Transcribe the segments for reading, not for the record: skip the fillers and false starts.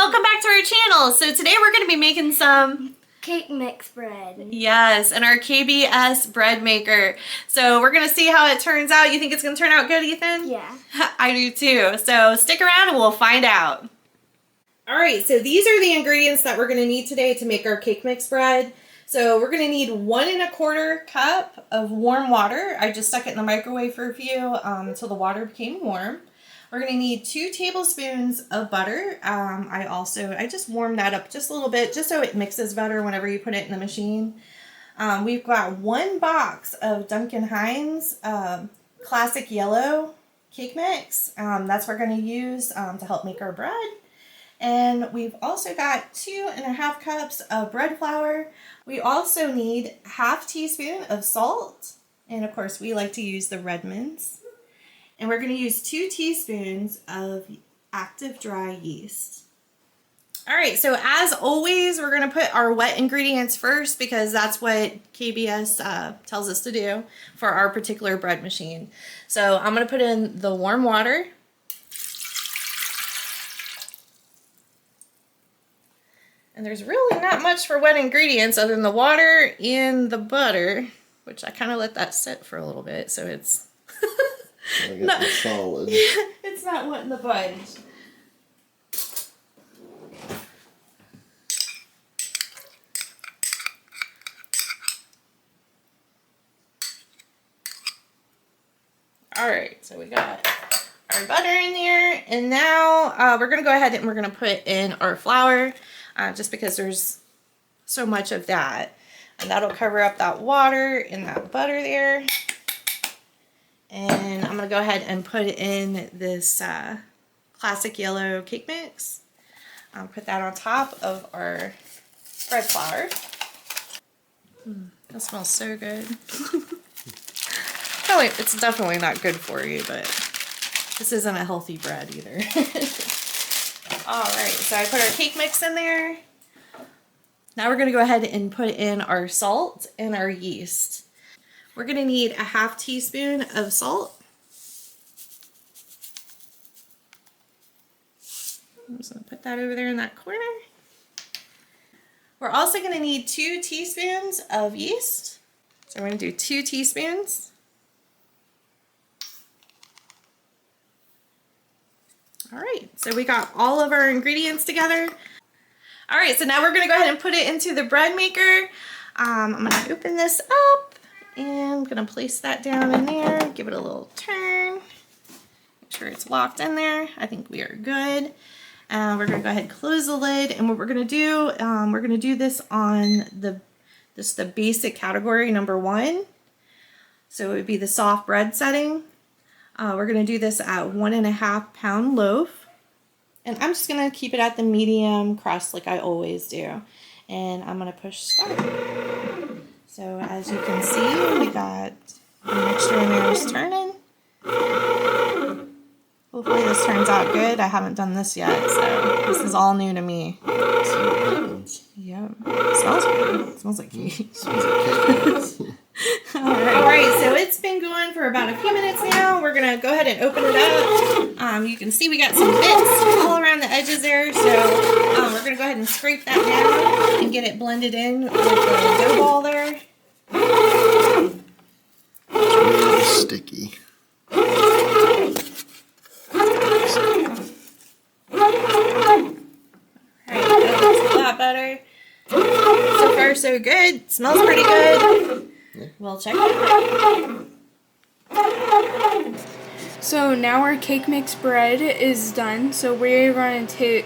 welcome back to our channel. So today we're going to be making some cake mix bread. Yes, and our KBS bread maker. So we're going to see how it turns out. You think it's going to turn out good, Ethan? Yeah. I do too. So stick around and we'll find out. All right, so these are the ingredients that we're going to need today to make our cake mix bread. So we're going to need 1 1/4 cup of warm water. I just stuck it in the microwave for a few until the water became warm. We're going to need 2 tablespoons of butter. I just warmed that up just a little bit just so it mixes better whenever you put it in the machine. We've got 1 box of Duncan Hines Classic Yellow Cake Mix. That's what we're going to use to help make our bread. And we've also got 2 1/2 cups of bread flour. We also need 1/2 teaspoon of salt. And of course, we like to use the Redmonds. And we're going to use 2 teaspoons of active dry yeast. All right, so as always, we're going to put our wet ingredients first because that's what KBS tells us to do for our particular bread machine. So I'm going to put in the warm water. And there's really not much for wet ingredients other than the water and the butter, which I kind of let that sit for a little bit so it's not solid. It's not wanting the budge. All right, so we got our butter in there, and now we're gonna go ahead and we're gonna put in our flour, just because there's so much of that, and that'll cover up that water and that butter there. And I'm going to go ahead and put in this classic yellow cake mix. I'll put that on top of our bread flour. That smells so good. It's definitely not good for you, but this isn't a healthy bread either. Alright, so I put our cake mix in there. Now we're going to go ahead and put in our salt and our yeast. We're going to need 1/2 teaspoon of salt. I'm just going to put that over there in that corner. We're also going to need 2 teaspoons of yeast. So we're going to do 2 teaspoons. All right, so we got all of our ingredients together. All right, so now we're going to go ahead and put it into the bread maker. I'm going to open this up. And I'm going to place that down in there, give it a little turn, make sure it's locked in there. I think we are good. We're going to go ahead and close the lid, and what we're going to do this on the basic category number 1. So it would be the soft bread setting. We're going to do this at 1 1/2 pound loaf. And I'm just going to keep it at the medium crust like I always do. And I'm going to push start. So as you can see, we got the mixture in there is turning. Hopefully this turns out good. I haven't done this yet, so this is all new to me. Yep. It smells good. It smells like cake. Alright, so it's been going for about a few minutes now. We're going to go ahead and open it up. You can see we got some bits all around the edges there, so we're going to go ahead and scrape that down and get it blended in with the dough ball there. It's really sticky. Alright, that's a lot better. So far so good. Smells pretty good. We'll check it out. So now our cake mix bread is done. So we're going to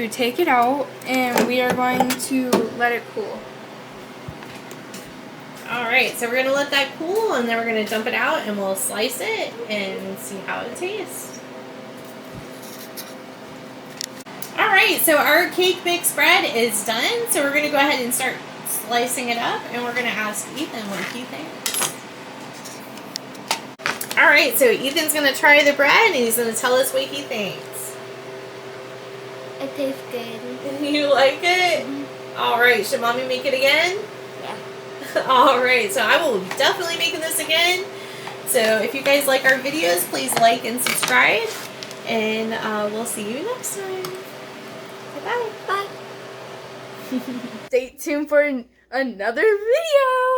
take it out and we are going to let it cool. Alright, so we're going to let that cool and then we're going to dump it out and we'll slice it and see how it tastes. Alright, so our cake mix bread is done. So we're going to go ahead and start slicing it up and we're going to ask Ethan what he thinks. Alright, so Ethan's going to try the bread and he's going to tell us what he thinks. It tastes good. You like it? Alright, should Mommy make it again? Yeah. Alright, so I will definitely be making this again. So if you guys like our videos, please like and subscribe. And we'll see you next time. Bye. Stay tuned for another video.